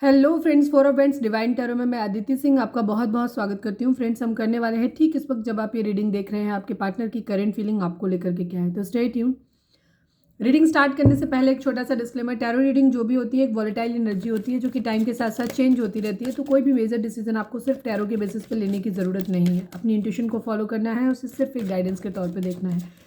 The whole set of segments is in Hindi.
Hello friends, for friends divine tarot में मैं अदिति सिंह आपका बहुत बहुत स्वागत करती हूँ। फ्रेंड्स, हम करने वाले हैं ठीक इस वक्त जब आप ये रीडिंग देख रहे हैं आपके पार्टनर की करंट फीलिंग आपको लेकर के क्या है। तो स्टे ट्यून। रीडिंग स्टार्ट करने से पहले एक छोटा सा डिस्क्लेमर, टैरो रीडिंग जो भी होती है एक वॉलेटाइल एनर्जी होती है जो कि टाइम के साथ साथ चेंज होती रहती है। तो कोई भी मेजर डिसीजन आपको सिर्फ टैरो के बेसिस पर लेने की ज़रूरत नहीं है। अपनी इंट्यूशन को फॉलो करना है, उसे सिर्फ एक गाइडेंस के तौर पर देखना है।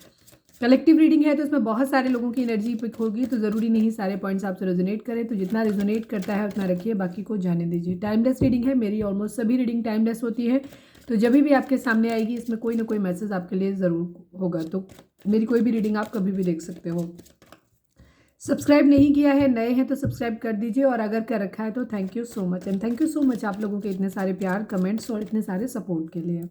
कलेक्टिव रीडिंग है तो इसमें बहुत सारे लोगों की एनर्जी पिक होगी, तो ज़रूरी नहीं सारे पॉइंट्स आपसे रेजोनेट करें। तो जितना रेजोनेट करता है उतना रखिए, बाकी को जाने दीजिए। टाइमलेस रीडिंग है, मेरी ऑलमोस्ट सभी रीडिंग टाइमलेस होती है। तो जब भी आपके सामने आएगी इसमें कोई ना कोई मैसेज आपके लिए ज़रूर होगा। तो मेरी कोई भी रीडिंग आप कभी भी देख सकते हो। सब्सक्राइब नहीं किया है, नए हैं तो सब्सक्राइब कर दीजिए, और अगर कर रखा है तो thank you so much. And thank you so much आप लोगों के इतने सारे प्यार, कमेंट्स और इतने सारे सपोर्ट के लिए।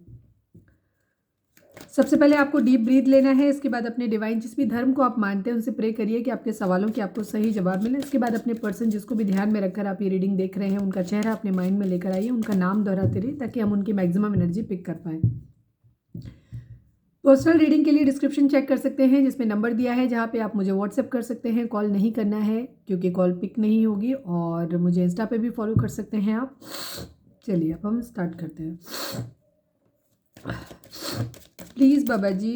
सबसे पहले आपको डीप ब्रीथ लेना है। इसके बाद अपने डिवाइन, जिस भी धर्म को आप मानते हैं, उनसे प्रे करिए कि आपके सवालों के आपको सही जवाब मिले। इसके बाद अपने पर्सन जिसको भी ध्यान में रखकर आप ये रीडिंग देख रहे हैं उनका चेहरा अपने माइंड में लेकर आइए, उनका नाम दोहराते रहिए ताकि हम उनकी मैक्सिमम एनर्जी पिक कर पाएँ। पर्सनल रीडिंग के लिए डिस्क्रिप्शन चेक कर सकते हैं जिसमें नंबर दिया है, जहाँ पे आप मुझे व्हाट्सएप कर सकते हैं। कॉल नहीं करना है क्योंकि कॉल पिक नहीं होगी, और मुझे इंस्टा पे भी फॉलो कर सकते हैं आप। चलिए अब हम स्टार्ट करते हैं। Please Baba ji,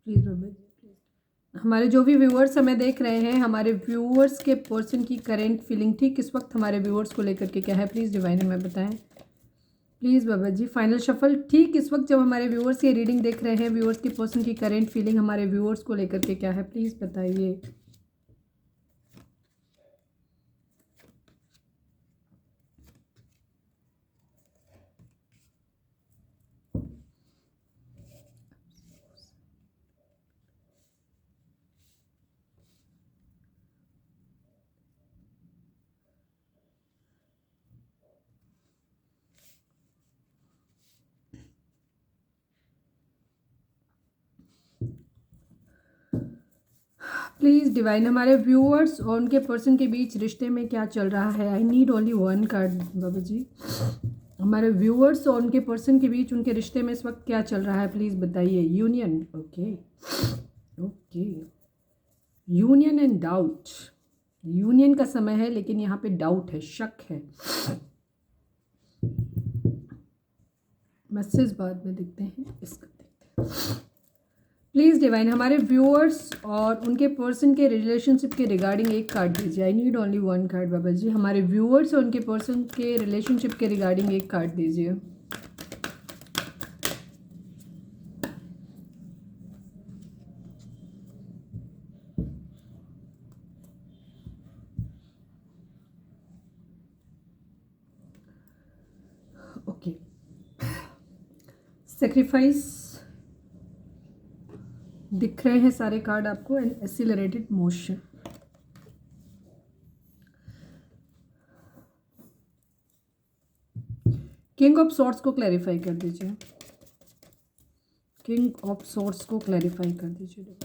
please Baba ji, please. हमारे जो भी व्यूअर्स हमें देख रहे हैं, हमारे व्यूअर्स के पर्सन की करेंट फीलिंग ठीक इस वक्त हमारे व्यूअर्स को लेकर के क्या है, प्लीज़ डिवाइन हमें बताएं। Please Baba ji, final shuffle ठीक इस वक्त जब हमारे व्यूअर्स ये रीडिंग देख रहे हैं, व्यूअर्स की पर्सन की करेंट फीलिंग हमारे व्यूअर्स को लेकर के क्या है, प्लीज़ बताइए। प्लीज़ डिवाइन, हमारे व्यूअर्स और उनके पर्सन के बीच रिश्ते में क्या चल रहा है। I need only one card बाबा जी। हमारे व्यूअर्स और उनके पर्सन के बीच उनके रिश्ते में इस वक्त क्या चल रहा है, प्लीज़ बताइए। Union, okay okay, union and doubt. Union का समय है लेकिन यहाँ पे डाउट है, शक है। मैसेज बाद में देखते हैं, इसका देखते हैं। प्लीज़ डिवाइन, हमारे व्यूअर्स और उनके पर्सन के रिलेशनशिप के रिगार्डिंग एक कार्ड दीजिए। I need only one card बाबा जी। हमारे व्यूअर्स और उनके पर्सन के रिलेशनशिप के रिगार्डिंग एक कार्ड दीजिए। ओके, सेक्रीफाइस दिख रहे हैं सारे कार्ड आपको, and accelerated motion. King of swords को क्लैरिफाई कर दीजिए। किंग ऑफ सॉर्ड्स को क्लैरिफाई कर दीजिए।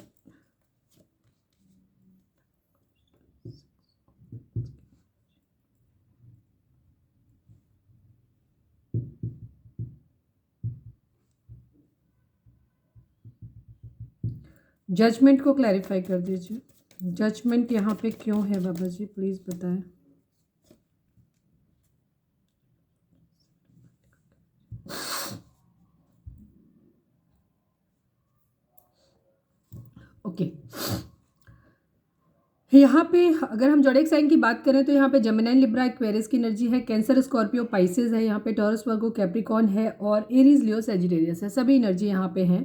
जजमेंट को क्लैरिफाई कर दीजिए। जजमेंट यहाँ पे क्यों है बाबा जी, प्लीज़ बताएं। ओके, यहाँ पे अगर हम जोडिएक साइन की बात करें तो यहाँ पे जेमिनी, लिब्रा, एक्वेरियस की एनर्जी है। कैंसर, स्कॉर्पियो, पाइसेस है। यहाँ पे टॉरस, वर्गो, कैप्रिकॉर्न है, और एरीज, लियो, सजिटेरियस है। सभी एनर्जी यहाँ पे हैं।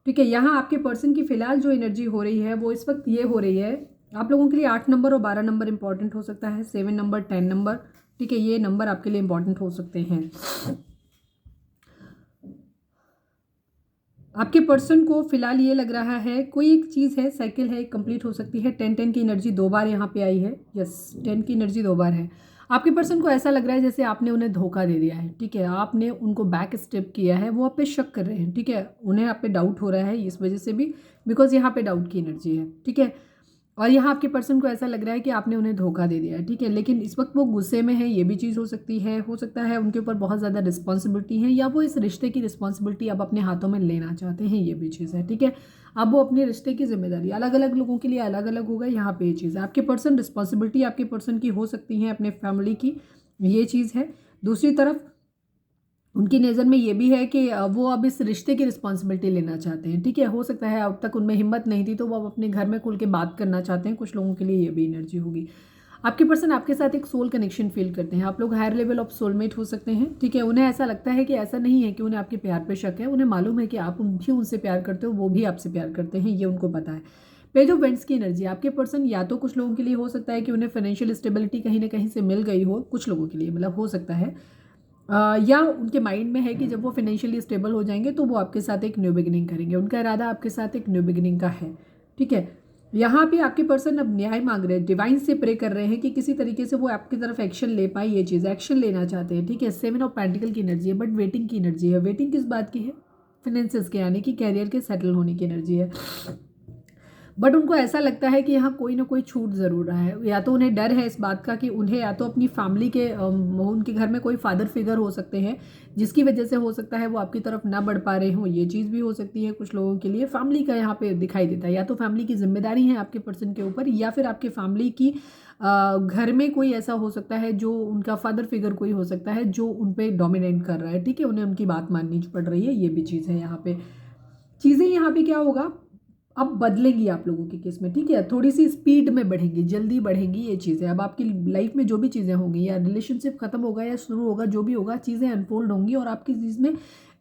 ठीक है, यहाँ आपके पर्सन की फिलहाल जो एनर्जी हो रही है वो इस वक्त ये हो रही है, आप लोगों के लिए 8 नंबर और 12 नंबर इंपॉर्टेंट हो सकता है। 7 नंबर, 10 नंबर, ठीक है, ये नंबर आपके लिए इंपॉर्टेंट हो सकते हैं। आपके पर्सन को फिलहाल ये लग रहा है, कोई एक चीज़ है, साइकिल है, कंप्लीट हो सकती है। 10-10 की एनर्जी 2 बार यहाँ पे आई है। यस, 10 की एनर्जी 2 बार है। आपके पर्सन को ऐसा लग रहा है जैसे आपने उन्हें धोखा दे दिया है। ठीक है, आपने उनको बैक स्टेप किया है, वो आप पे शक कर रहे हैं। ठीक है, उन्हें आप पे डाउट हो रहा है इस वजह से भी, बिकॉज यहाँ पे डाउट की एनर्जी है। ठीक है, और यहाँ आपके पर्सन को ऐसा लग रहा है कि आपने उन्हें धोखा दे दिया है, ठीक है, लेकिन इस वक्त वो गुस्से में है, ये भी चीज़ हो सकती है। हो सकता है उनके ऊपर बहुत ज़्यादा रिस्पॉन्सिबिलिटी है, या वो इस रिश्ते की रिस्पॉन्सिबिलिटी अब अपने हाथों में लेना चाहते हैं, ये भी चीज़ है, ठीक है। अब वो अपने रिश्ते की जिम्मेदारी, अलग अलग लोगों के लिए अलग अलग होगा, यहाँ पे ये चीज़ है। आपके पर्सन रिस्पॉन्सिबिलिटी आपके पर्सन की हो सकती है अपने फैमिली की, ये चीज़ है। दूसरी तरफ उनकी नज़र में ये भी है कि वो अब इस रिश्ते की रिस्पॉन्सिबिलिटी लेना चाहते हैं, ठीक है। हो सकता है अब तक उनमें हिम्मत नहीं थी, तो वो अब अपने घर में खुल के बात करना चाहते हैं। कुछ लोगों के लिए ये भी एनर्जी होगी। आपके पर्सन आपके साथ एक सोल कनेक्शन फील करते हैं। आप लोग हायर लेवल ऑफ सोलमेट हो सकते हैं, ठीक है। उन्हें ऐसा लगता है कि ऐसा नहीं है कि उन्हें आपके प्यार पे शक है, उन्हें मालूम है कि आप भी उनसे प्यार करते हो, वो भी आपसे प्यार करते हैं, ये उनको पता है। पेज ऑफ वेंट्स की एनर्जी, आपके पर्सन या तो कुछ लोगों के लिए हो सकता है कि उन्हें फाइनेंशियल स्टेबिलिटी कहीं ना कहीं से मिल गई हो, कुछ लोगों के लिए मतलब हो सकता है, या उनके माइंड में है कि जब वो फाइनेंशियली स्टेबल हो जाएंगे तो वो आपके साथ एक न्यू बिगिनिंग करेंगे। उनका इरादा आपके साथ एक न्यू बिगिनिंग का है, ठीक है। यहाँ पे आपके पर्सन अब न्याय मांग रहे हैं, डिवाइन से प्रे कर रहे हैं कि किसी तरीके से वो आपकी तरफ एक्शन ले पाए, ये चीज़ एक्शन लेना चाहते हैं, ठीक है। 7 ऑफ पेंटिकल की एनर्जी है, बट वेटिंग की एनर्जी है। वेटिंग किस बात की है? फाइनेंसेस के, यानी कि कैरियर के सेटल होने की एनर्जी है। बट उनको ऐसा लगता है कि यहाँ कोई ना कोई छूट ज़रूर रहा है, या तो उन्हें डर है इस बात का कि उन्हें या तो अपनी फैमिली के उनके घर में कोई फादर फिगर हो सकते हैं, जिसकी वजह से हो सकता है वो आपकी तरफ ना बढ़ पा रहे हों, ये चीज़ भी हो सकती है। कुछ लोगों के लिए फैमिली का यहाँ पे दिखाई देता है, या तो फैमिली की जिम्मेदारी है आपके पर्सन के ऊपर, या फिर आपके फैमिली की घर में कोई ऐसा हो सकता है जो उनका फादर फिगर कोई हो सकता है जो उन पर डोमिनेट कर रहा है, ठीक है। उन्हें उनकी बात माननी पड़ रही है, ये भी चीज़ है। यहाँ पे चीज़ें यहाँ पे क्या होगा, अब बदलेगी आप लोगों के केस में, ठीक है। थोड़ी सी स्पीड में बढ़ेंगी, जल्दी बढ़ेंगी ये चीज़ें। अब आपकी लाइफ में जो भी चीज़ें होंगी, या रिलेशनशिप खत्म होगा या शुरू होगा, जो भी होगा, चीज़ें अनफोल्ड होंगी और आपकी चीज़ में,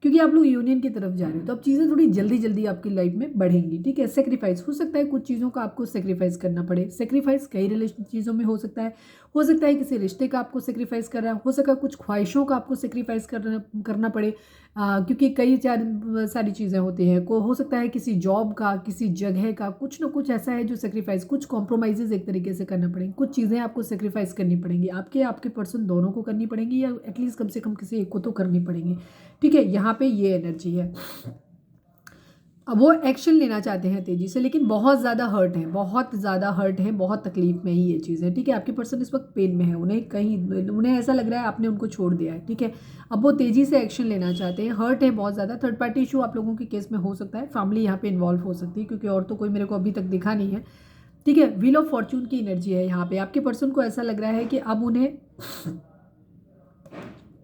क्योंकि आप लोग यूनियन की तरफ जा रहे हो, तो अब चीज़ें थोड़ी जल्दी जल्दी आपकी लाइफ में बढ़ेंगी, ठीक है। सेक्रीफाइस हो सकता है, कुछ चीज़ों का आपको सेक्रीफाइस करना पड़े। सेक्रीफाइस कई रिलेशन चीज़ों में हो सकता है। हो सकता है किसी रिश्ते का आपको सेक्रीफाइस करना हो सकता है, कुछ ख्वाहिशों का आपको सेक्रीफाइस करना पड़े, क्योंकि कई सारी चीज़ें होती हैं। को हो सकता है किसी जॉब का, किसी जगह का, कुछ ना कुछ ऐसा है जो सेक्रीफाइस, कुछ कॉम्प्रोमाइज़ एक तरीके से करना पड़ेंगे। कुछ चीज़ें आपको सेक्रीफाइस करनी पड़ेंगी, आपके पर्सन दोनों को करनी पड़ेंगी, या एटलीस्ट कम से कम किसी एक को तो करनी पड़ेंगी, ठीक है। यहाँ पे ये एनर्जी है। अब वो एक्शन लेना चाहते हैं तेज़ी से, लेकिन बहुत ज़्यादा हर्ट है, बहुत ज़्यादा हर्ट है, बहुत तकलीफ में ही ये चीज़ है, ठीक है। आपके पर्सन इस वक्त पेन में है, उन्हें ऐसा लग रहा है आपने उनको छोड़ दिया है, ठीक है। अब वो तेज़ी से एक्शन लेना चाहते हैं, हर्ट है बहुत ज़्यादा। थर्ड पार्टी इशू आप लोगों के केस में हो सकता है, फैमिली यहाँ पे इन्वॉल्व हो सकती है, क्योंकि और तो कोई मेरे को अभी तक दिखा नहीं है, ठीक है। व्हील ऑफ फॉर्च्यून की एनर्जी है यहाँ पे। आपके पर्सन को ऐसा लग रहा है कि अब उन्हें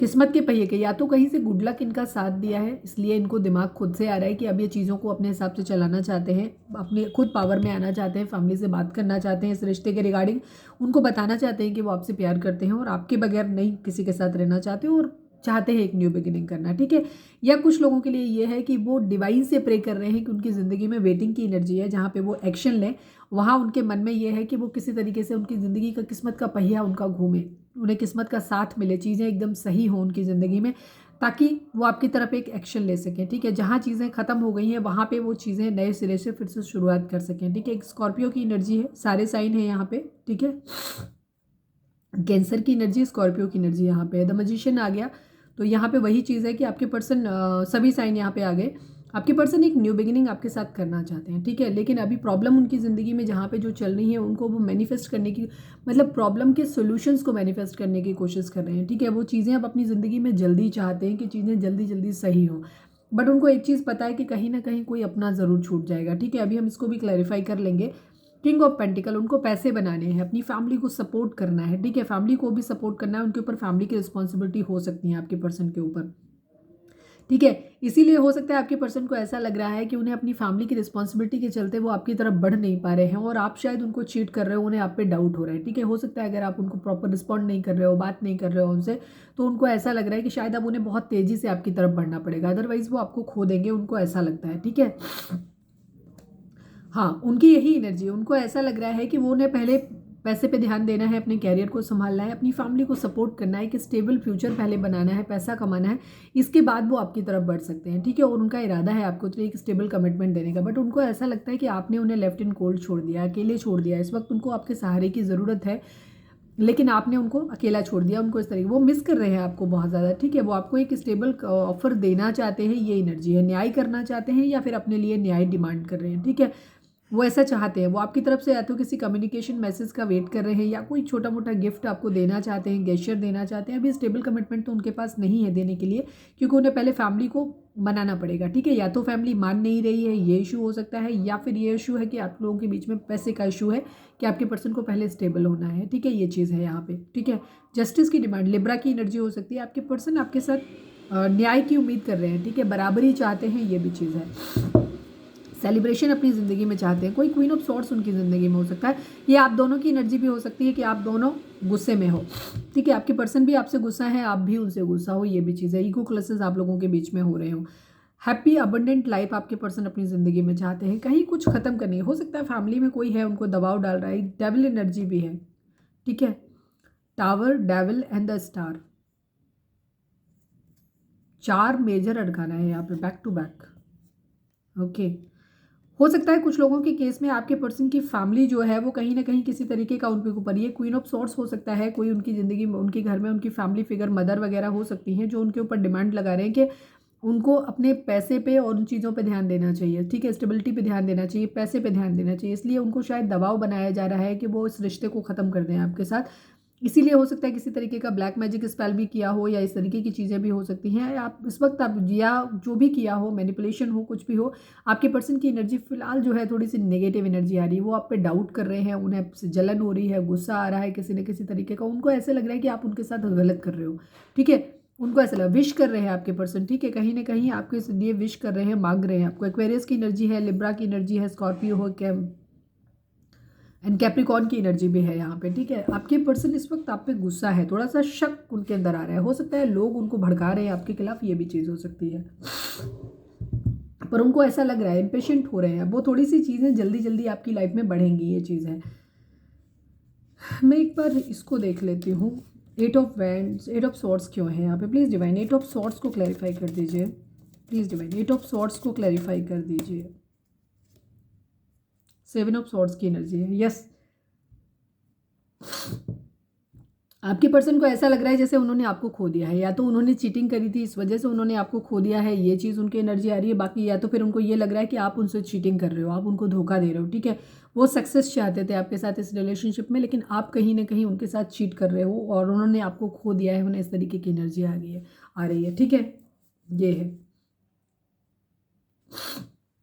किस्मत के पहिए के, या तो कहीं से गुड लक इनका साथ दिया है, इसलिए इनको दिमाग खुद से आ रहा है कि अब ये चीज़ों को अपने हिसाब से चलाना चाहते हैं, अपने खुद पावर में आना चाहते हैं, फैमिली से बात करना चाहते हैं इस रिश्ते के रिगार्डिंग, उनको बताना चाहते हैं कि वो आपसे प्यार करते हैं और आपके बगैर नहीं किसी के साथ रहना चाहते और चाहते हैं एक न्यू बिगिनिंग करना, ठीक है। या कुछ लोगों के लिए ये है कि वो डिवाइन से प्रे कर रहे हैं कि उनकी ज़िंदगी में वेटिंग की एनर्जी है, जहाँ पे वो एक्शन लें। वहाँ उनके मन में ये है कि वो किसी तरीके से उनकी ज़िंदगी का किस्मत का पहिया उनका घूमे, उन्हें किस्मत का साथ मिले, चीज़ें एकदम सही हों उनकी ज़िंदगी में, ताकि वो आपकी तरफ एक एक्शन ले सकें, ठीक है। जहाँ चीज़ें ख़त्म हो गई हैं वहाँ पे वो चीज़ें नए सिरे से फिर से शुरुआत कर सकें, ठीक है। एक स्कॉर्पियो की एनर्जी है, सारे साइन है यहाँ पे, ठीक है। कैंसर की एनर्जी, स्कॉर्पियो की एनर्जी यहाँ पे है। द मैजिशियन आ गया, तो यहाँ पे वही चीज़ है कि आपके पर्सन सभी साइन यहाँ पे आ गए। आपके पर्सन एक न्यू बिगिनिंग आपके साथ करना चाहते हैं, ठीक है। लेकिन अभी प्रॉब्लम उनकी ज़िंदगी में जहाँ पे जो चल रही है, उनको वो मैनिफेस्ट करने की, मतलब प्रॉब्लम के सोल्यूशंस को मैनिफेस्ट करने की कोशिश कर रहे हैं, ठीक है। वो चीज़ें अब अपनी ज़िंदगी में जल्दी चाहते हैं कि चीज़ें जल्दी जल्दी सही हो, बट उनको एक चीज़ पता है कि कहीं ना कहीं कोई अपना ज़रूर छूट जाएगा, ठीक है। अभी हम इसको भी क्लैरिफाई कर लेंगे। किंग ऑफ पेंटिकल, उनको पैसे बनाने हैं, अपनी फैमिली को सपोर्ट करना है, ठीक है। फैमिली को भी सपोर्ट करना है, उनके ऊपर फैमिली की रिस्पॉन्सिबिलिटी हो सकती है आपके पर्सन के ऊपर, ठीक है। इसीलिए हो सकता है आपके पर्सन को ऐसा लग रहा है कि उन्हें अपनी फैमिली की रिस्पॉन्सिबिलिटी के चलते वो आपकी तरफ बढ़ नहीं पा रहे हैं, और आप शायद उनको चीट कर रहे हो, उन्हें आप पे डाउट हो रहा है, ठीक है। हो सकता है अगर आप उनको प्रॉपर रिस्पॉन्ड नहीं कर रहे हो, बात नहीं कर रहे हो उनसे, तो उनको ऐसा लग रहा है कि शायद अब उन्हें बहुत तेज़ी से आपकी तरफ बढ़ना पड़ेगा, अदरवाइज वो आपको खो देंगे, उनको ऐसा लगता है, ठीक है। हाँ, उनकी यही एनर्जी है, उनको ऐसा लग रहा है कि वो उन्हें पहले पैसे पे ध्यान देना है, अपने कैरियर को संभालना है, अपनी फैमिली को सपोर्ट करना है, कि स्टेबल फ्यूचर पहले बनाना है, पैसा कमाना है, इसके बाद वो आपकी तरफ बढ़ सकते हैं, ठीक है। और उनका इरादा है आपको तो एक स्टेबल कमिटमेंट देने का, बट उनको ऐसा लगता है कि आपने उन्हें लेफ्ट इन कोल्ड छोड़ दिया, अकेले छोड़ दिया। इस वक्त उनको आपके सहारे की ज़रूरत है, लेकिन आपने उनको अकेला छोड़ दिया, उनको इस तरीके वो मिस कर रहे हैं आपको बहुत ज़्यादा, ठीक है। वो आपको एक स्टेबल ऑफर देना चाहते हैं, ये एनर्जी है। न्याय करना चाहते हैं या फिर अपने लिए न्याय डिमांड कर रहे हैं, ठीक है। वो ऐसा चाहते हैं, वो आपकी तरफ से या तो किसी कम्युनिकेशन मैसेज का वेट कर रहे हैं या कोई छोटा मोटा गिफ्ट आपको देना चाहते हैं, गेस्चर देना चाहते हैं। अभी स्टेबल कमिटमेंट तो उनके पास नहीं है देने के लिए, क्योंकि उन्हें पहले फैमिली को मनाना पड़ेगा, ठीक है। या तो फैमिली मान नहीं रही है, ये इशू हो सकता है, या फिर ये इशू है कि आप लोगों के बीच में पैसे का इशू है कि आपके पर्सन को पहले स्टेबल होना है, ठीक है। ये चीज़ है यहाँ पे, ठीक है। जस्टिस की डिमांड, लिब्रा की एनर्जी हो सकती है। आपके पर्सन आपके साथ न्याय की उम्मीद कर रहे हैं, ठीक है, बराबरी चाहते हैं, ये भी चीज़ है। सेलिब्रेशन अपनी ज़िंदगी में चाहते हैं, कोई क्वीन ऑफ सॉर्ट्स उनकी ज़िंदगी में हो सकता है। ये आप दोनों की एनर्जी भी हो सकती है कि आप दोनों गुस्से में हो, ठीक है। आपके पर्सन भी आपसे गुस्सा है, आप भी उनसे गुस्सा हो, ये भी चीज़ है। ईगो क्लैशेस आप लोगों के बीच में हो रहे हो। हैप्पी अबंडेंट लाइफ आपके पर्सन अपनी ज़िंदगी में चाहते हैं। कहीं कुछ ख़त्म करनी हो सकता है, फैमिली में कोई है उनको दबाव डाल रहा है, डेविल एनर्जी भी है, ठीक है। Tower, devil and the star, 4 major अड़काना है यहाँ पे बैक टू बैक, ओके। हो सकता है कुछ लोगों के केस में आपके पर्सन की फैमिली जो है वो कहीं ना कहीं किसी तरीके का उन पे ऊपर, ये क्वीन ऑफ सॉर्ट्स हो सकता है। कोई उनकी ज़िंदगी में, उनके घर में उनकी फैमिली फिगर, मदर वगैरह हो सकती हैं, जो उनके ऊपर डिमांड लगा रहे हैं कि उनको अपने पैसे पे और उन चीज़ों पे ध्यान देना चाहिए, ठीक है। स्टेबिलिटी पे ध्यान देना चाहिए, पैसे पे ध्यान देना चाहिए, इसलिए उनको शायद दबाव बनाया जा रहा है कि वो इस रिश्ते को ख़त्म कर दें आपके साथ। इसीलिए हो सकता है किसी तरीके का ब्लैक मैजिक स्पेल भी किया हो, या इस तरीके की चीज़ें भी हो सकती हैं। आप इस वक्त आप, या जो भी किया हो, मैनिपुलेशन हो, कुछ भी हो, आपके पर्सन की एनर्जी फिलहाल जो है थोड़ी सी नेगेटिव एनर्जी आ रही है। वो आप पे डाउट कर रहे हैं, उन्हें आपसे जलन हो रही है, गुस्सा आ रहा है किसी न किसी तरीके का। उनको ऐसे लग रहा है कि आप उनके साथ गलत कर रहे हो, ठीक है। उनको ऐसा लगा, विश कर रहे हैं आपके पर्सन, ठीक है, कहीं ना कहीं आपके लिए विश कर रहे हैं, मांग रहे हैं आपको। एक्वेरियस की एनर्जी है, लिब्रा की एनर्जी है, स्कॉर्पियो हो, एंड कैप्रिकॉर्न की एनर्जी भी है यहाँ पे, ठीक है। आपके पर्सन इस वक्त आप पे गुस्सा है, थोड़ा सा शक उनके अंदर आ रहा है। हो सकता है लोग उनको भड़का रहे हैं आपके खिलाफ, ये भी चीज़ हो सकती है। पर उनको ऐसा लग रहा है, इम्पेशेंट हो रहे हैं वो, थोड़ी सी चीज़ें जल्दी जल्दी आपकी लाइफ में बढ़ेंगी, ये चीज़ है। मैं एक बार इसको देख लेती हूँ, 8 ऑफ वैंड्स, 8 ऑफ सॉर्ड्स क्यों है यहाँ पे। प्लीज़ डिवाइन 8 ऑफ सॉर्ड्स को क्लैरिफाई कर दीजिए, प्लीज़ डिवाइन 8 ऑफ सॉर्ड्स को क्लैरिफाई कर दीजिए। 7 ऑफ सॉर्ड्स की एनर्जी है, यस। आपके पर्सन को ऐसा लग रहा है जैसे उन्होंने आपको खो दिया है, या तो उन्होंने चीटिंग करी थी, इस वजह से उन्होंने आपको खो दिया है, ये चीज़ उनकी एनर्जी आ रही है। बाकी या तो फिर उनको ये लग रहा है कि आप उनसे चीटिंग कर रहे हो, आप उनको धोखा दे रहे हो, ठीक है। वो सक्सेस चाहते थे आपके साथ इस रिलेशनशिप में, लेकिन आप कहीं ना कहीं उनके साथ चीट कर रहे हो और उन्होंने आपको खो दिया है, उन्हें इस तरीके की एनर्जी आ रही है, ठीक है। ये है।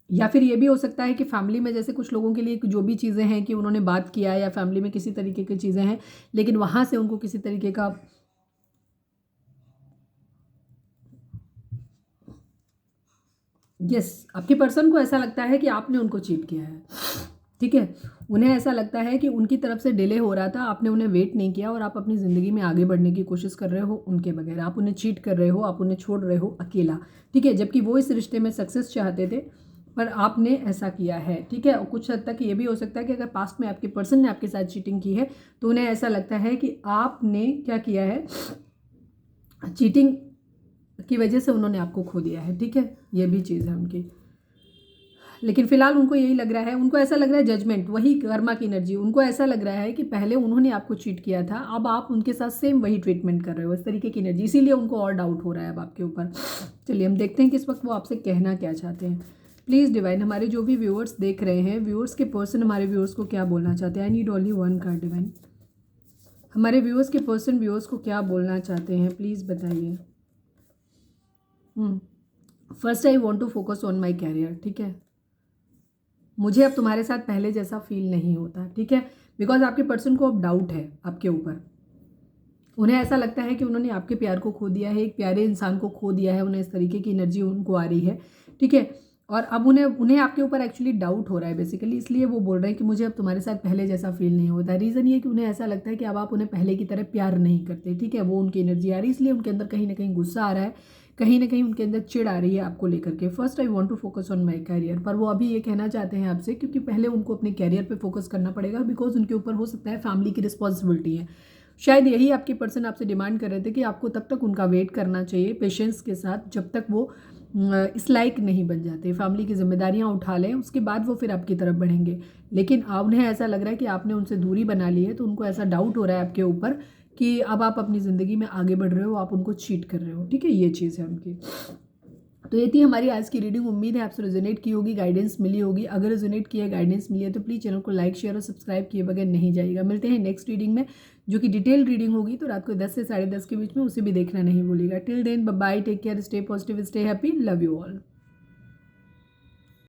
या फिर ये भी हो सकता है कि फैमिली में जैसे कुछ लोगों के लिए जो भी चीज़ें हैं कि उन्होंने बात किया, या फैमिली में किसी तरीके की चीज़ें हैं, लेकिन वहाँ से उनको किसी तरीके का आपके पर्सन को ऐसा लगता है कि आपने उनको चीट किया है, ठीक है। उन्हें ऐसा लगता है कि उनकी तरफ से डिले हो रहा था, आपने उन्हें वेट नहीं किया और आप अपनी ज़िंदगी में आगे बढ़ने की कोशिश कर रहे हो उनके बगैर। आप उन्हें चीट कर रहे हो, आप उन्हें छोड़ रहे हो अकेला, ठीक है। जबकि वो इस रिश्ते में सक्सेस चाहते थे, पर आपने ऐसा किया है, ठीक है। और कुछ हद तक ये भी हो सकता है कि अगर पास्ट में आपके पर्सन ने आपके साथ चीटिंग की है, तो उन्हें ऐसा लगता है कि आपने क्या किया है, चीटिंग की वजह से उन्होंने आपको खो दिया है, ठीक है। ये भी चीज़ है उनकी। लेकिन फिलहाल उनको यही लग रहा है, उनको ऐसा लग रहा है जजमेंट, वही कर्मा की एनर्जी। उनको ऐसा लग रहा है कि पहले उन्होंने आपको चीट किया था, अब आप उनके साथ सेम वही ट्रीटमेंट कर रहे हो, इस तरीके की एनर्जी। इसीलिए उनको और डाउट हो रहा है अब आपके ऊपर। चलिए हम देखते हैं कि इस वक्त वो आपसे कहना क्या चाहते हैं। प्लीज़ डिवाइन, हमारे जो भी व्यूअर्स देख रहे हैं, व्यूअर्स के पर्सन हमारे व्यूअर्स को क्या बोलना चाहते हैं। I need only one card divine. हमारे व्यूअर्स के पर्सन व्यूअर्स को क्या बोलना चाहते हैं, प्लीज़ बताइए। First I want to focus on my career, ठीक है। मुझे अब तुम्हारे साथ पहले जैसा फील नहीं होता, ठीक है। बिकॉज आपके पर्सन को अब डाउट है आपके ऊपर। उन्हें ऐसा लगता है कि उन्होंने आपके प्यार को खो दिया है, एक प्यारे इंसान को खो दिया है। उन्हें इस तरीके की एनर्जी उनको आ रही है, ठीक है। और अब उन्हें आपके ऊपर एक्चुअली डाउट हो रहा है बेसिकली, इसलिए वो बोल रहे हैं कि मुझे अब तुम्हारे साथ पहले जैसा फील नहीं होता। रीज़न ये कि उन्हें ऐसा लगता है कि अब आप उन्हें पहले की तरह प्यार नहीं करते, ठीक है। वो उनकी एनर्जी आ रही है, इसलिए उनके अंदर कहीं ना कहीं गुस्सा आ रहा है, कहीं ना कहीं उनके अंदर चिढ़ आ रही है आपको लेकर के। First I want to focus on my career, पर वो अभी ये कहना चाहते हैं आपसे, क्योंकि पहले उनको अपने कैरियर पे फोकस करना पड़ेगा, बिकॉज उनके ऊपर हो सकता है फैमिली की रिस्पॉन्सिबिलिटी है। शायद यही आपके पर्सन आपसे डिमांड कर रहे थे कि आपको तब तक उनका वेट करना चाहिए पेशेंस के साथ, जब तक वो इस लायक नहीं बन जाते, फैमिली की जिम्मेदारियां उठा लें, उसके बाद वो फिर आपकी तरफ बढ़ेंगे। लेकिन उन्हें ऐसा लग रहा है कि आपने उनसे दूरी बना ली है, तो उनको ऐसा डाउट हो रहा है आपके ऊपर कि अब आप अपनी ज़िंदगी में आगे बढ़ रहे हो, आप उनको चीट कर रहे हो, ठीक है। ये चीज़ है उनकी। तो ये थी हमारी आज की रीडिंग। उम्मीद है आपसे रेजोनेट की होगी, गाइडेंस मिली होगी। अगर रेजोनेट किया, गाइडेंस मिली है तो प्लीज़ चैनल को लाइक, शेयर और सब्सक्राइब किए बगैर नहीं जाइएगा। मिलते हैं नेक्स्ट रीडिंग में, जो कि डिटेल रीडिंग होगी, तो रात को 10 से 10:30 के बीच में, उसे भी देखना नहीं भूलिएगा। Till then bye bye, take care, stay positive, stay happy, love you all.